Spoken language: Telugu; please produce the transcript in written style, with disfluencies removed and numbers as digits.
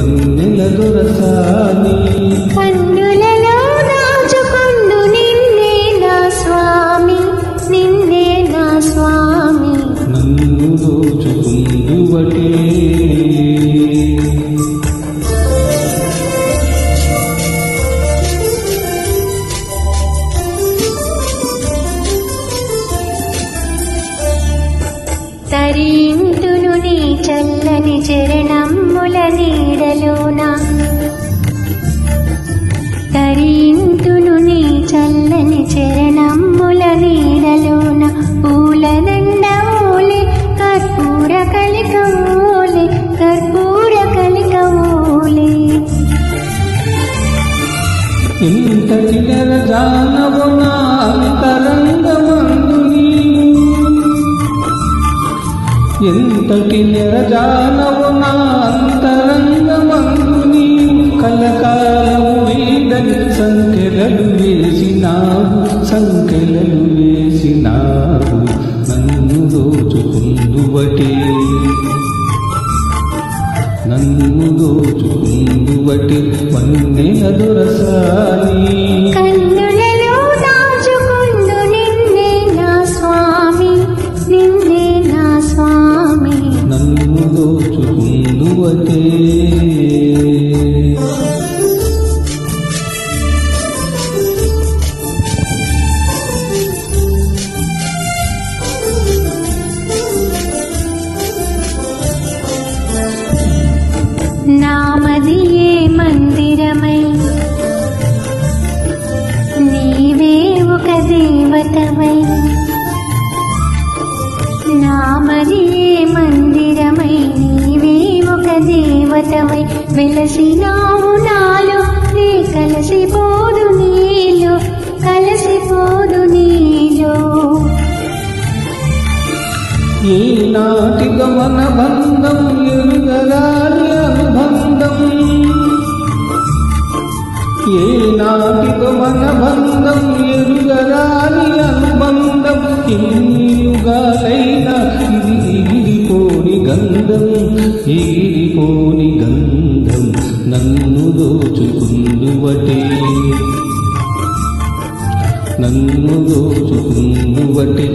వన్నెల దొరసాని కన్నులలో దాచుకొండు నిన్నే నా స్వామి, నిన్నే నా స్వామి. నన్ను దోచుకుందువటే తరింతును నీ చల్లని చరణమ్ముల నీడలోన, తరింతును నీ చల్లని చరణమ్ముల నీడలోన. పూలదండ ఓలే కర్పూర కలిక ఓలే, కర్పూర కలిక ఓలే. ఇంతటి జానవు నా అంతరంగమందు నీవు, ఎంతటి నిరజానవు నా అంతరంగమందు నీవు. కలకాలము వీడని సంఖ్యలు వేసినావు, సంఖ్యలు వేసినావు. నన్ను దోచుకుందువటే, నన్ను దోచుకుందువటే వన్నెల దొరసాని. కన్నులలో దాచుకొండు నిన్నే నా స్వామి, నిన్నే నా స్వామి. నన్ను దోచుకుందువటే నామదియే మందిరమై నీవే ఒక దేవతవై, నామదియే మందిరమై నీవే ఒక దేవతవై. వెలసినావు నాలో నీ కలసిపోదు నీలో, కలసిపోదు నీలో. ఈనాటిగా మన బంధం ఎరుగరాని అనుబంధం, ఏనాటిగా మన బంధం ఎరుగరాని అనుబంధం. ఇన్నియుగాలైనా ఇది ఎగిరిపోని గంధం, ఎగిరిపోని గంధం. నన్ను దోచుకుందువటే, నన్ను దోచుకుందువటే